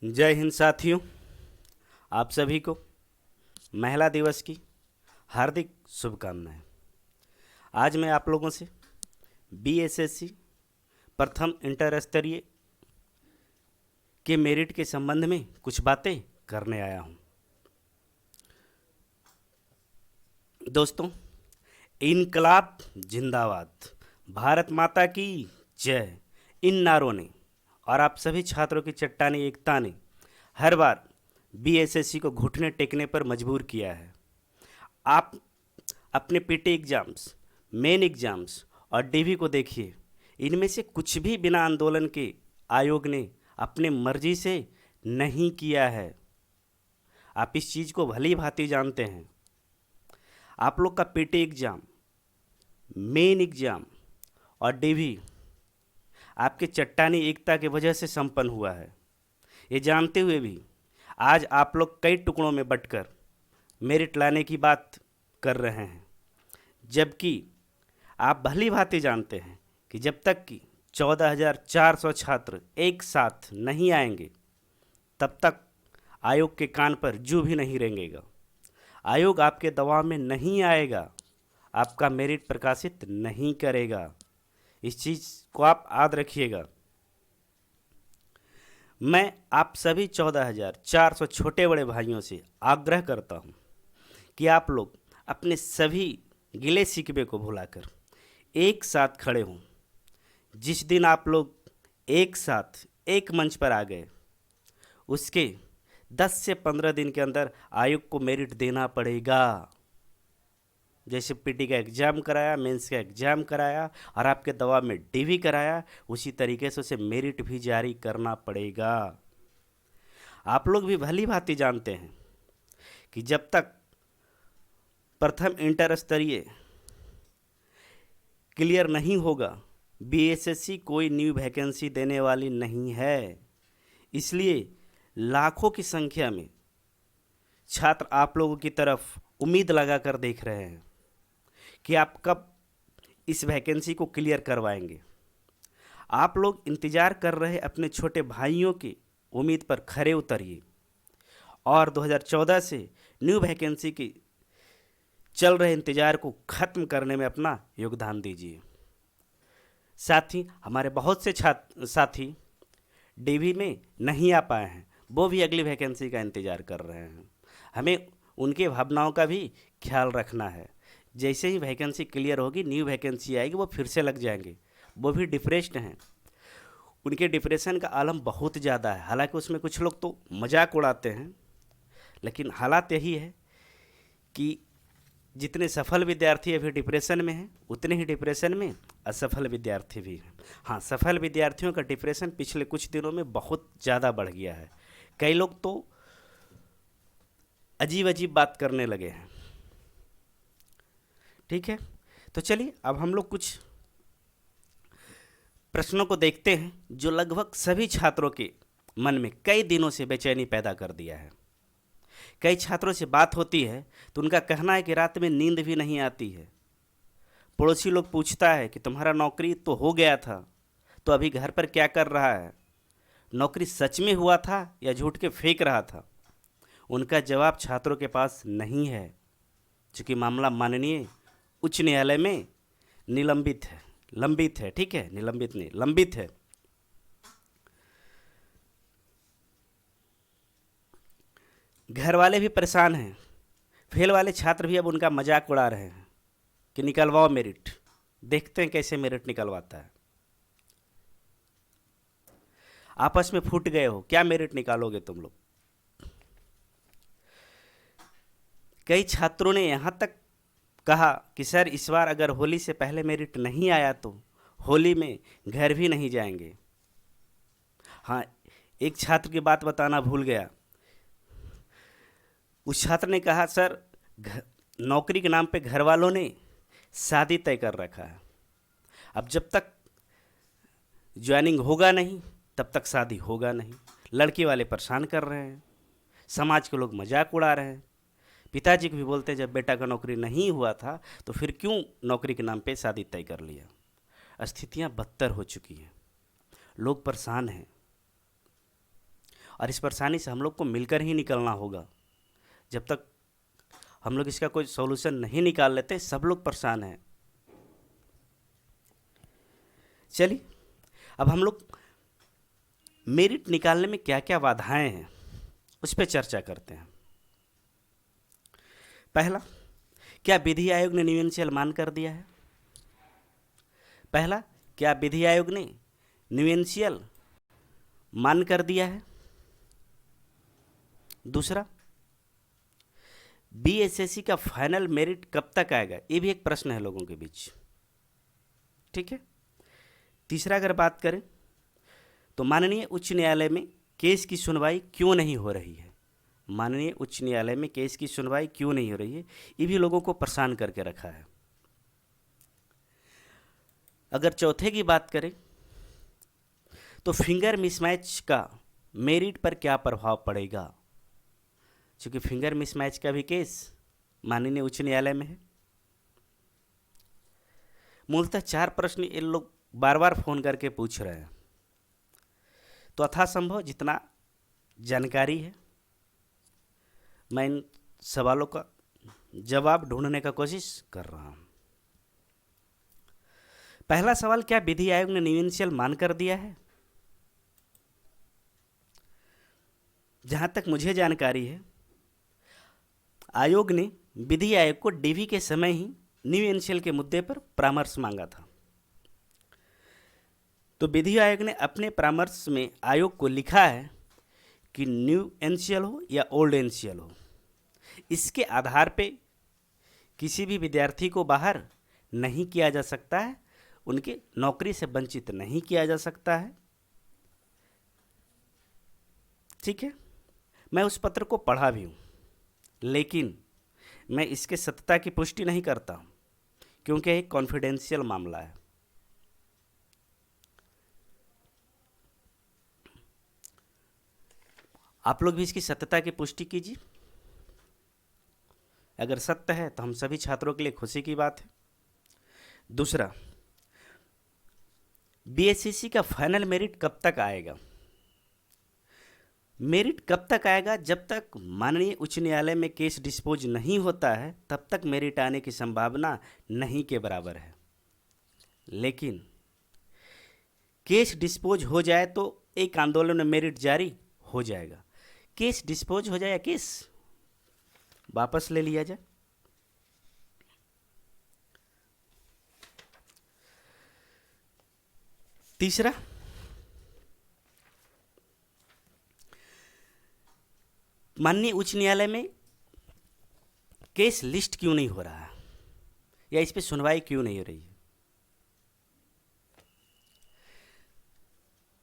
जय हिंद साथियों। आप सभी को महिला दिवस की हार्दिक शुभकामनाएं। आज मैं आप लोगों से बीएसएससी प्रथम इंटर स्तरीय के मेरिट के संबंध में कुछ बातें करने आया हूं। दोस्तों, इनकलाब जिंदाबाद, भारत माता की जय, इन नारों ने और आप सभी छात्रों की चट्टानी एकता ने हर बार बीएसएससी को घुटने टेकने पर मजबूर किया है। आप अपने पीटी एग्जाम्स, मेन एग्जाम्स और डीवी को देखिए, इनमें से कुछ भी बिना आंदोलन के आयोग ने अपने मर्जी से नहीं किया है। आप इस चीज़ को भली भांति जानते हैं। आप लोग का पीटी एग्जाम, मेन एग्जाम और डीवी आपके चट्टानी एकता की वजह से संपन्न हुआ है। ये जानते हुए भी आज आप लोग कई टुकड़ों में बंटकर मेरिट लाने की बात कर रहे हैं, जबकि आप भली भांति जानते हैं कि जब तक कि 14,400 छात्र एक साथ नहीं आएंगे तब तक आयोग के कान पर जू भी नहीं रेंगेगा। आयोग आपके दबाव में नहीं आएगा, आपका मेरिट प्रकाशित नहीं करेगा। इस चीज़ को आप याद रखिएगा। मैं आप सभी 14,400 छोटे बड़े भाइयों से आग्रह करता हूं कि आप लोग अपने सभी गिले शिकवे को भुलाकर एक साथ खड़े हों। जिस दिन आप लोग एक साथ एक मंच पर आ गए, उसके 10 से 15 दिन के अंदर आयोग को मेरिट देना पड़ेगा। जैसे पीटी का एग्ज़ाम कराया, मेंस का एग्ज़ाम कराया और आपके दबाव में डीवी कराया, उसी तरीके से उसे मेरिट भी जारी करना पड़ेगा। आप लोग भी भली भांति जानते हैं कि जब तक प्रथम इंटर स्तरीय क्लियर नहीं होगा, बीएसएससी कोई न्यू वैकेंसी देने वाली नहीं है। इसलिए लाखों की संख्या में छात्र आप लोगों की तरफ उम्मीद लगाकर देख रहे हैं कि आप कब इस वैकेंसी को क्लियर करवाएंगे। आप लोग इंतज़ार कर रहे अपने छोटे भाइयों की उम्मीद पर खरे उतरिए और 2014 से न्यू वैकेंसी की चल रहे इंतज़ार को ख़त्म करने में अपना योगदान दीजिए। साथ ही हमारे बहुत से साथी डीवी में नहीं आ पाए हैं, वो भी अगली वैकेंसी का इंतज़ार कर रहे हैं। हमें उनके भावनाओं का भी ख्याल रखना है। जैसे ही वैकेंसी क्लियर होगी, न्यू वैकेंसी आएगी, वो फिर से लग जाएंगे। वो भी डिप्रेस्ड हैं, उनके डिप्रेशन का आलम बहुत ज़्यादा है। हालांकि उसमें कुछ लोग तो मजाक उड़ाते हैं, लेकिन हालात यही है कि जितने सफल विद्यार्थी अभी डिप्रेशन में हैं, उतने ही डिप्रेशन में असफल विद्यार्थी भी हैं। हाँ, सफल विद्यार्थियों का डिप्रेशन पिछले कुछ दिनों में बहुत ज़्यादा बढ़ गया है। कई लोग तो अजीब अजीब बात करने लगे हैं। ठीक है, तो चलिए अब हम लोग कुछ प्रश्नों को देखते हैं जो लगभग सभी छात्रों के मन में कई दिनों से बेचैनी पैदा कर दिया है। कई छात्रों से बात होती है तो उनका कहना है कि रात में नींद भी नहीं आती है। पड़ोसी लोग पूछता है कि तुम्हारा नौकरी तो हो गया था, तो अभी घर पर क्या कर रहा है? नौकरी सच में हुआ था या झूठ के फेंक रहा था? उनका जवाब छात्रों के पास नहीं है, क्योंकि मामला माननीय उच्च न्यायालय में निलंबित है। लंबित है, ठीक है, निलंबित नहीं, लंबित है। घर वाले भी परेशान हैं। फेल वाले छात्र भी अब उनका मजाक उड़ा रहे हैं कि निकलवाओ मेरिट, देखते हैं कैसे मेरिट निकलवाता है। आपस में फूट गए हो, क्या मेरिट निकालोगे तुम लोग? कई छात्रों ने यहाँ तक कहा कि सर, इस बार अगर होली से पहले मेरिट नहीं आया तो होली में घर भी नहीं जाएंगे। हाँ, एक छात्र की बात बताना भूल गया। उस छात्र ने कहा, सर, नौकरी के नाम पे घर वालों ने शादी तय कर रखा है। अब जब तक ज्वाइनिंग होगा नहीं तब तक शादी होगा नहीं। लड़की वाले परेशान कर रहे हैं, समाज के लोग मजाक उड़ा रहे हैं। पिताजी को भी बोलते हैं, जब बेटा का नौकरी नहीं हुआ था तो फिर क्यों नौकरी के नाम पे शादी तय कर लिया? स्थितियां बदतर हो चुकी हैं, लोग परेशान हैं और इस परेशानी से हम लोग को मिलकर ही निकलना होगा। जब तक हम लोग इसका कोई सॉल्यूशन नहीं निकाल लेते, सब लोग परेशान हैं। चलिए अब हम लोग मेरिट निकालने में क्या क्या बाधाएं हैं उस पर चर्चा करते हैं। पहला, क्या विधि आयोग ने न्यूएंशियल मान कर दिया है? पहला, क्या विधि आयोग ने न्यूएंशियल मान कर दिया है? दूसरा, बीएसएससी का फाइनल मेरिट कब तक आएगा? ये भी एक प्रश्न है लोगों के बीच। ठीक है। तीसरा, अगर बात करें तो माननीय उच्च न्यायालय में केस की सुनवाई क्यों नहीं हो रही है? माननीय उच्च न्यायालय में केस की सुनवाई क्यों नहीं हो रही है? ये भी लोगों को परेशान करके रखा है। अगर चौथे की बात करें तो फिंगर मिसमैच का मेरिट पर क्या प्रभाव पड़ेगा? क्योंकि फिंगर मिसमैच का भी केस माननीय उच्च न्यायालय में है। मूलतः 4 प्रश्न ये लोग बार बार फोन करके पूछ रहे हैं, तो यथासंभव जितना जानकारी है मैं इन सवालों का जवाब ढूंढने का कोशिश कर रहा हूं। पहला सवाल, क्या विधि आयोग ने न्यूएंशियल मान कर दिया है? जहां तक मुझे जानकारी है, आयोग ने विधि आयोग को डीवी के समय ही न्यूएंशियल के मुद्दे पर परामर्श मांगा था। तो विधि आयोग ने अपने परामर्श में आयोग को लिखा है कि न्यू एनसीएल हो या ओल्ड एनसीएल हो, इसके आधार पे किसी भी विद्यार्थी को बाहर नहीं किया जा सकता है, उनके नौकरी से वंचित नहीं किया जा सकता है। ठीक है, मैं उस पत्र को पढ़ा भी हूँ, लेकिन मैं इसके सत्यता की पुष्टि नहीं करता हूँ क्योंकि एक कॉन्फिडेंशियल मामला है। आप लोग भी इसकी सत्यता की पुष्टि कीजिए। अगर सत्य है तो हम सभी छात्रों के लिए खुशी की बात है। दूसरा, बीएसएससी का फाइनल मेरिट कब तक आएगा? मेरिट कब तक आएगा? जब तक माननीय उच्च न्यायालय में केस डिस्पोज नहीं होता है तब तक मेरिट आने की संभावना नहीं के बराबर है। लेकिन केस डिस्पोज हो जाए तो एक आंदोलन में मेरिट जारी हो जाएगा। केस डिस्पोज हो जाए या केस वापस ले लिया जाए। तीसरा, माननीय उच्च न्यायालय में केस लिस्ट क्यों नहीं हो रहा है या इस पे सुनवाई क्यों नहीं हो रही है?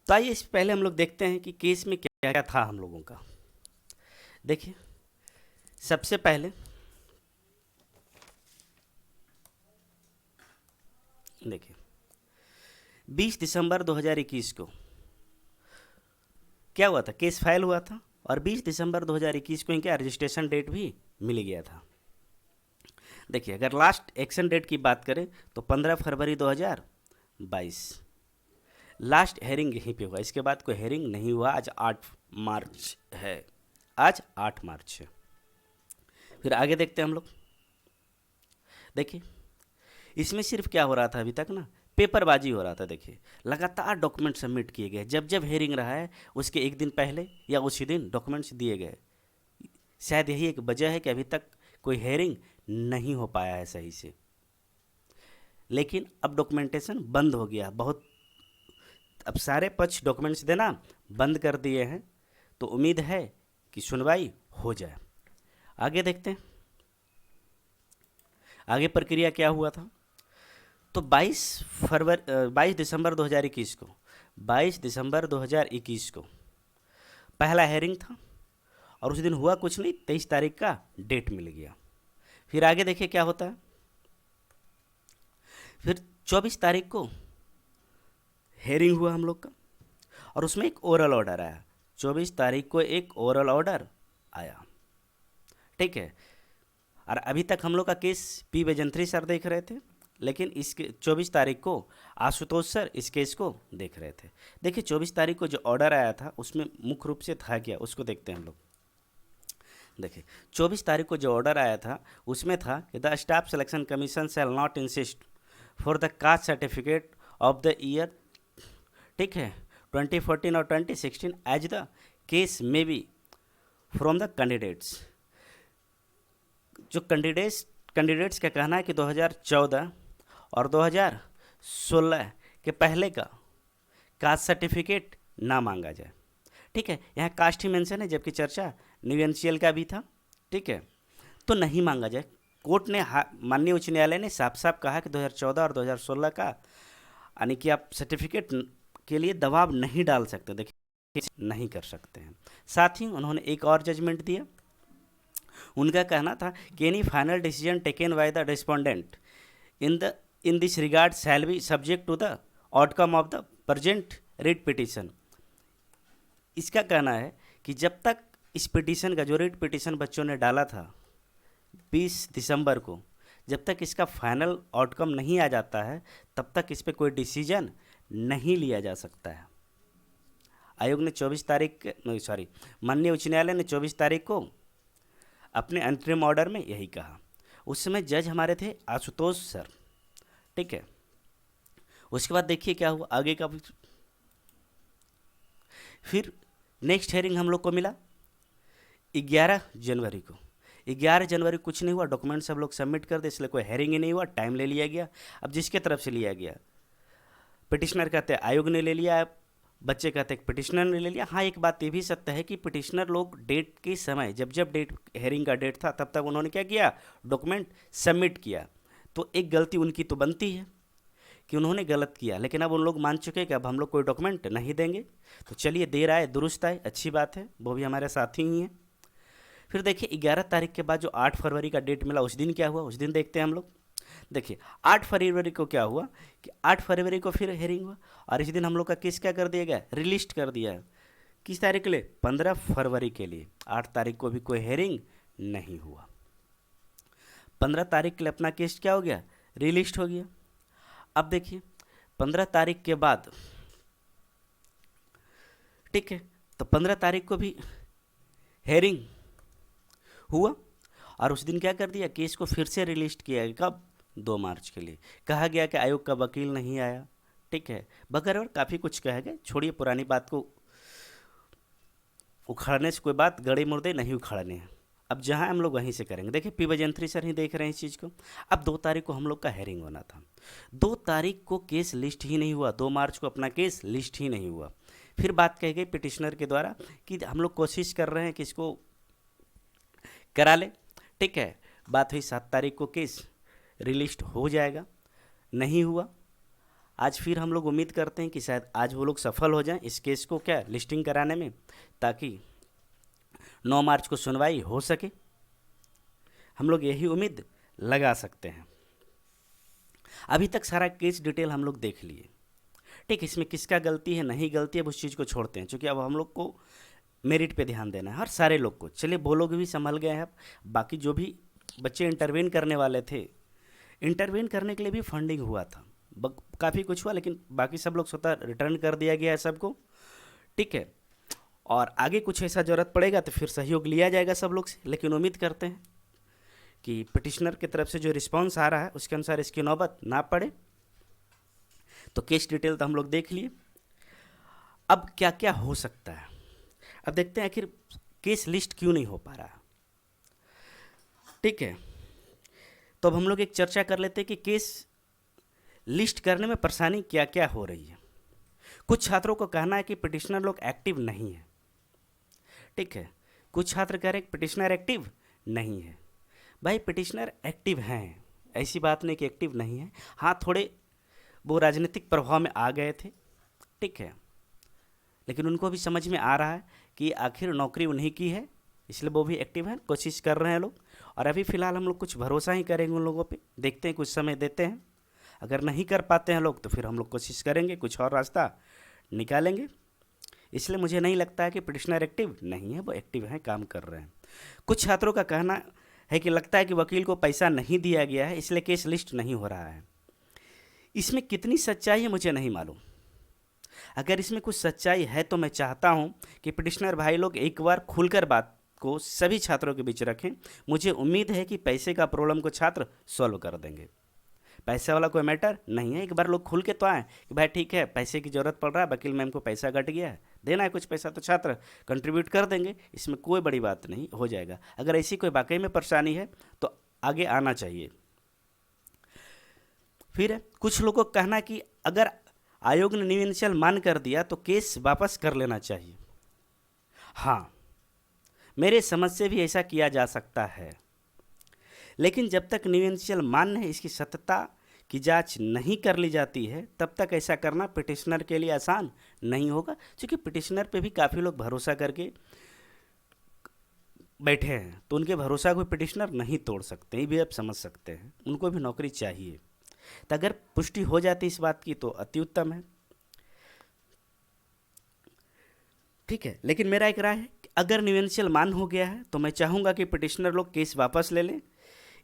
तो आइए इस पहले हम लोग देखते हैं कि केस में क्या क्या था हम लोगों का। देखिए, सबसे पहले देखिए 20 दिसंबर 2021 को क्या हुआ था? केस फाइल हुआ था और 20 दिसंबर 2021 को इनका रजिस्ट्रेशन डेट भी मिल गया था। देखिए, अगर लास्ट एक्शन डेट की बात करें तो 15 फरवरी 2022 लास्ट हेयरिंग यहीं पे हुआ। इसके बाद कोई हेयरिंग नहीं हुआ। आज 8 मार्च है। आज 8 मार्च है। फिर आगे देखते हैं हम लोग। देखिए, इसमें सिर्फ क्या हो रहा था अभी तक ना, पेपरबाजी हो रहा था। देखिए, लगातार डॉक्यूमेंट सबमिट किए गए। जब जब हेयरिंग रहा है उसके एक दिन पहले या उसी दिन डॉक्यूमेंट्स दिए गए। शायद यही एक वजह है कि अभी तक कोई हेयरिंग नहीं हो पाया है सही से। लेकिन अब डॉक्यूमेंटेशन बंद हो गया। अब सारे पक्ष डॉक्यूमेंट्स देना बंद कर दिए हैं, तो उम्मीद है कि सुनवाई हो जाए। आगे देखते हैं आगे प्रक्रिया क्या हुआ था। तो 22 दिसंबर 2021 को पहला हेयरिंग था और उस दिन हुआ कुछ नहीं। 23 तारीख का डेट मिल गया। फिर आगे देखिए क्या होता है। फिर 24 तारीख को हेयरिंग हुआ हम लोग का और उसमें एक ओरल ऑर्डर आया। 24 तारीख को एक ओरल ऑर्डर आया। ठीक है, और अभी तक हम लोग का केस पी वैजंत्री सर देख रहे थे। लेकिन इसके 24 तारीख को आशुतोष सर इस केस को देख रहे थे। देखिए 24 तारीख को जो ऑर्डर आया था उसमें मुख्य रूप से था क्या, उसको देखते हैं हम लोग। देखिए 24 तारीख को जो ऑर्डर आया था उसमें था कि the staff selection commission shall not insist for the caste certificate of the year, ठीक है, 2014 और 2016 as the case may be from the candidates. जो कैंडिडेट्स का कहना है कि 2014 और 2016 के पहले का कास्ट सर्टिफिकेट ना मांगा जाए, ठीक है। यहाँ कास्ट ही मेंशन है, जबकि चर्चा न्यू एनसीएल का भी था, ठीक है, तो नहीं मांगा जाए। कोर्ट ने माननीय उच्च न्यायालय ने साफ साफ कहा कि 2014 और 2016 का यानी कि आप सर्टिफिकेट के लिए दबाव नहीं डाल सकते, देखिए नहीं कर सकते हैं। साथ ही उन्होंने एक और जजमेंट दिया। उनका कहना था कि any final decision taken by the respondent in this regard shall be subject to the outcome of the present writ petition. इसका कहना है कि जब तक इस पिटीशन का जो रिट पिटीशन बच्चों ने डाला था 20 दिसंबर को, जब तक इसका फाइनल आउटकम नहीं आ जाता है तब तक इस पर कोई डिसीजन नहीं लिया जा सकता है। आयोग ने 24 तारीख माननीय उच्च न्यायालय ने 24 तारीख को अपने अंतरिम ऑर्डर में यही कहा। उस समय जज हमारे थे आशुतोष सर, ठीक है। उसके बाद देखिए क्या हुआ आगे का। फिर नेक्स्ट हेयरिंग हम लोग को मिला 11 जनवरी को। 11 जनवरी कुछ नहीं हुआ, डॉक्यूमेंट सब लोग सबमिट कर दे, इसलिए कोई हेयरिंग ही नहीं हुआ, टाइम ले लिया गया। अब जिसके तरफ से लिया गया, पिटिशनर कहते हैं आयोग ने ले लिया, बच्चे कहते हैं पिटिशनर ने ले लिया। हाँ, एक बात ये भी सत्य है कि पिटिशनर लोग डेट के समय जब डेट हेयरिंग का डेट था तब तक उन्होंने क्या किया, डॉक्यूमेंट सबमिट किया। तो एक गलती उनकी तो बनती है कि उन्होंने गलत किया, लेकिन अब उन लोग मान चुके कि अब हम लोग कोई डॉक्यूमेंट नहीं देंगे। तो चलिए देर आए दुरुस्त आए, अच्छी बात है, वो भी हमारे साथी ही हैं। फिर देखिए 11 तारीख के बाद जो 8 फरवरी का डेट मिला, उस दिन क्या हुआ, उस दिन देखते हैं हम लोग। देखिए 8 फरवरी को क्या हुआ कि 8 फरवरी को फिर हेयरिंग हुआ और इस दिन हम लोग का केस क्या कर दिया गया, रिलिस्ट कर दिया है। किस तारीख के लिए, 15 फरवरी के लिए। 8 तारीख को भी कोई हेयरिंग नहीं हुआ। 15 तारीख के लिए अपना केस क्या हो गया, रिलिस्ट हो गया। अब देखिए 15 तारीख के बाद, ठीक है, तो 15 तारीख को भी हेयरिंग हुआ और उस दिन क्या कर दिया, केस को फिर से रिलिस्ट किया गया। कब, 2 मार्च के लिए। कहा गया कि आयोग का वकील नहीं आया, ठीक है, वगैरह और काफ़ी कुछ कहा गया। छोड़िए, पुरानी बात को उखाड़ने से कोई बात गड़े मुर्दे नहीं उखाड़ने हैं। अब जहाँ हम लोग वहीं से करेंगे। देखिए पी वैजयंत्री सर ही देख रहे हैं इस चीज़ को। अब 2 तारीख को हम लोग का हेयरिंग होना था, 2 तारीख को केस लिस्ट ही नहीं हुआ, 2 मार्च को अपना केस लिस्ट ही नहीं हुआ। फिर बात कही गई पिटिशनर के द्वारा कि हम लोग कोशिश कर रहे हैं कि इसको करा ले, ठीक है। बात हुई 7 तारीख को केस रिलिस्ट हो जाएगा, नहीं हुआ। आज फिर हम लोग उम्मीद करते हैं कि शायद आज वो लोग सफल हो जाएं इस केस को क्या लिस्टिंग कराने में, ताकि 9 मार्च को सुनवाई हो सके। हम लोग यही उम्मीद लगा सकते हैं। अभी तक सारा केस डिटेल हम लोग देख लिए, ठीक। इसमें किसका गलती है नहीं गलती है उस चीज़ को छोड़ते हैं, क्योंकि अब हम लोग को मेरिट पे ध्यान देना है हर सारे लोग को। चलिए वो लोग भी संभल गए हैं। अब बाकी जो भी बच्चे इंटरवेन करने वाले थे, इंटरवेन करने के लिए भी फंडिंग हुआ था, काफ़ी कुछ हुआ, लेकिन बाकी सब लोग स्वतः रिटर्न कर दिया गया है सबको, ठीक है। और आगे कुछ ऐसा ज़रूरत पड़ेगा तो फिर सहयोग लिया जाएगा सब लोग से। लेकिन उम्मीद करते हैं कि पिटिशनर की तरफ से जो रिस्पांस आ रहा है उसके अनुसार इसकी नौबत ना पड़े। तो केस डिटेल तो हम लोग देख लिए। अब क्या क्या हो सकता है, अब देखते हैं आखिर केस लिस्ट क्यों नहीं हो पा रहा, ठीक है। तो अब हम लोग एक चर्चा कर लेते हैं कि केस लिस्ट करने में परेशानी क्या क्या हो रही है। कुछ छात्रों को कहना है कि पिटिशनर लोग एक्टिव नहीं है, ठीक है। कुछ छात्र कह रहे हैं पिटिशनर एक्टिव नहीं है। भाई पिटिशनर एक्टिव हैं, ऐसी बात नहीं कि एक्टिव नहीं है। हाँ, थोड़े वो राजनीतिक प्रभाव में आ गए थे, ठीक है, लेकिन उनको भी समझ में आ रहा है कि आखिर नौकरी उन्हीं की है, इसलिए वो भी एक्टिव हैं, कोशिश कर रहे हैं लोग। और अभी फ़िलहाल हम लोग कुछ भरोसा ही करेंगे उन लोगों पे, देखते हैं, कुछ समय देते हैं। अगर नहीं कर पाते हैं लोग तो फिर हम लोग कोशिश करेंगे, कुछ और रास्ता निकालेंगे। इसलिए मुझे नहीं लगता है कि पिटिशनर एक्टिव नहीं है, वो एक्टिव हैं, काम कर रहे हैं। कुछ छात्रों का कहना है कि लगता है कि वकील को पैसा नहीं दिया गया है, इसलिए केस लिस्ट नहीं हो रहा है। इसमें कितनी सच्चाई है मुझे नहीं मालूम। अगर इसमें कुछ सच्चाई है तो मैं चाहता हूं कि पिटिशनर भाई लोग एक बार खुलकर बात को सभी छात्रों के बीच रखें। मुझे उम्मीद है कि पैसे का प्रॉब्लम को छात्र सॉल्व कर देंगे। पैसे वाला कोई मैटर नहीं है। एक बार लोग खुल के तो आए कि भाई ठीक है, पैसे की ज़रूरत पड़ रहा है, वकील मैम को पैसा घट गया है, देना है कुछ पैसा, तो छात्र कंट्रीब्यूट कर देंगे। इसमें कोई बड़ी बात नहीं, हो जाएगा। अगर ऐसी कोई वाकई में परेशानी है तो आगे आना चाहिए। फिर कुछ लोगों का कहना कि अगर आयोग ने न्यू इनिशियल मान कर दिया तो केस वापस कर लेना चाहिए। हाँ, मेरे समझ से भी ऐसा किया जा सकता है, लेकिन जब तक न्यू इनिशियल मान है इसकी सत्यता की जांच नहीं कर ली जाती है तब तक ऐसा करना पिटिशनर के लिए आसान नहीं होगा, क्योंकि पिटिशनर पे भी काफ़ी लोग भरोसा करके बैठे हैं, तो उनके भरोसा को पिटिशनर नहीं तोड़ सकते, ये भी आप समझ सकते हैं। उनको भी नौकरी चाहिए। तो अगर पुष्टि हो जाती इस बात की तो अति उत्तम है। ठीक है, लेकिन मेरा एक राय है कि अगर न्यू इनिशियल मान हो गया है तो मैं चाहूँगा कि पिटिशनर लोग केस वापस ले लें।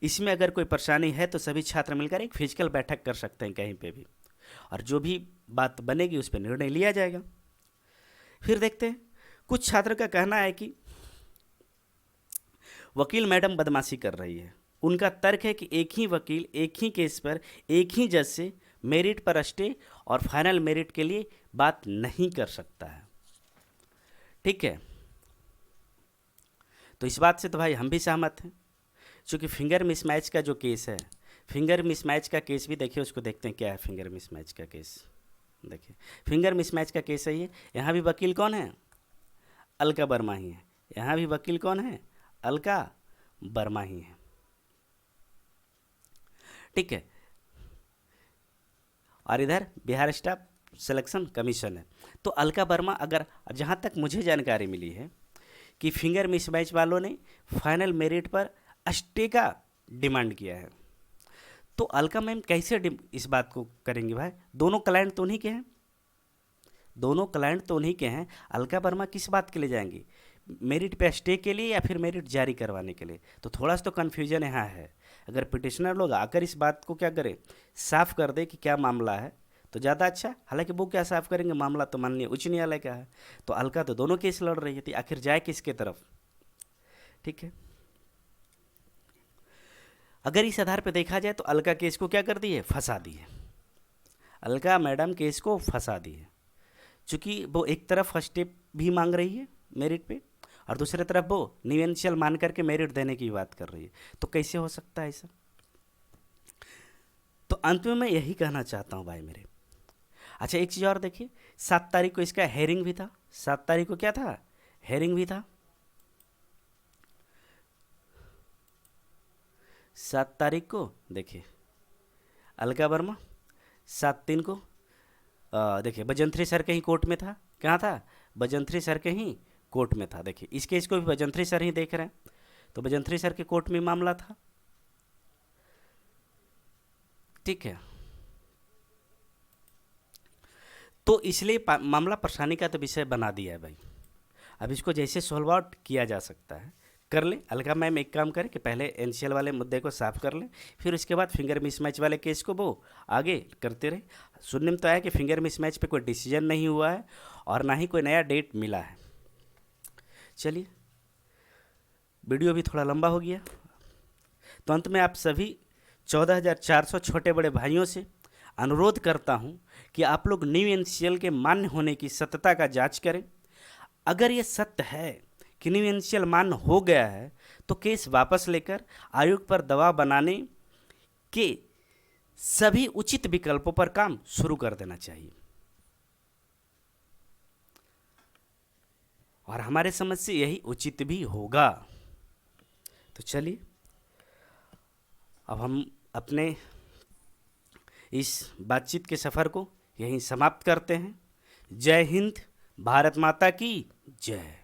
इसमें अगर कोई परेशानी है तो सभी छात्र मिलकर एक फिजिकल बैठक कर सकते हैं कहीं पे भी, और जो भी बात बनेगी उस पर निर्णय लिया जाएगा। फिर देखते हैं, कुछ छात्र का कहना है कि वकील मैडम बदमाशी कर रही है। उनका तर्क है कि एक ही वकील एक ही केस पर एक ही जज से मेरिट पर स्टे और फाइनल मेरिट के लिए बात नहीं कर सकता है। ठीक है, तो इस बात से तो भाई हम भी सहमत हैं, क्योंकि फिंगर मिसमैच का जो केस है, फिंगर मिसमैच का केस भी देखिए, उसको देखते हैं क्या है फिंगर मिसमैच का केस। देखिए फिंगर मिसमैच का केस है ये। यहाँ भी वकील कौन है? अलका वर्मा ही है। यहाँ भी वकील कौन है? अलका वर्मा ही है। ठीक है, और इधर बिहार स्टाफ सिलेक्शन कमीशन है। तो अलका वर्मा, अगर जहाँ तक मुझे जानकारी मिली है कि फिंगर मिसमैच वालों ने फाइनल मेरिट पर स्टे का डिमांड किया है, तो अलका मैम कैसे इस बात को करेंगे भाई? दोनों क्लाइंट तो उन्हीं के हैं, दोनों क्लाइंट तो उन्हीं के हैं। अलका वर्मा किस बात के लिए जाएंगी? मेरिट पे स्टे के लिए या फिर मेरिट जारी करवाने के लिए? तो थोड़ा सा तो कन्फ्यूजन यहाँ है। अगर पिटिशनर लोग आकर इस बात को क्या करें, साफ कर दे कि क्या मामला है तो ज़्यादा अच्छा। हालांकि वो क्या साफ करेंगे, मामला तो माननीय उच्च न्यायालय का है। तो अलका तो दोनों केस लड़ रही थी, आखिर जाए किसके तरफ? ठीक है, अगर इस आधार पर देखा जाए तो अलका केस को क्या कर दी है? फंसा दी है। अलका मैडम केस को फंसा दी है, चूँकि वो एक तरफ स्टेप भी मांग रही है मेरिट पे, और दूसरी तरफ वो न्यू इनिशियल मान करके मेरिट देने की बात कर रही है। तो कैसे हो सकता है ऐसा? तो अंत में मैं यही कहना चाहता हूँ भाई मेरे। अच्छा, एक चीज़ और देखिए, 7 तारीख को इसका हेयरिंग भी था। 7 तारीख को क्या था? हेयरिंग भी था। 7 तारीख को देखिए अलका वर्मा, 7/3 को देखिए बजंत्री सर के ही कोर्ट में था। कहाँ था? बजंत्री सर के ही कोर्ट में था। देखिए इस केस को भी बजंत्री सर ही देख रहे हैं, तो बजंत्री सर के कोर्ट में मामला था। ठीक है, तो इसलिए मामला परेशानी का तो विषय बना दिया है भाई। अब इसको जैसे सॉल्व आउट किया जा सकता है कर ले। अलका मैम एक काम करें कि पहले एनसीएल वाले मुद्दे को साफ कर ले, फिर उसके बाद फिंगर मिसमैच वाले केस को वो आगे करते रहे। सुनने में तो आया कि फिंगर मिसमैच पे कोई डिसीजन नहीं हुआ है और ना ही कोई नया डेट मिला है। चलिए, वीडियो भी थोड़ा लंबा हो गया, तो अंत में आप सभी 14,400 छोटे बड़े भाइयों से अनुरोध करता हूं कि आप लोग न्यू एनसीएल के मान्य होने की सत्यता का जांच करें। अगर ये सत्य है कि न्यू एनसीएल मान्य हो गया है तो केस वापस लेकर आयोग पर दबाव बनाने के सभी उचित विकल्पों पर काम शुरू कर देना चाहिए। और हमारे समझ से यही उचित भी होगा। तो चलिए, अब हम अपने इस बातचीत के सफ़र को यहीं समाप्त करते हैं। जय हिंद, भारत माता की जय।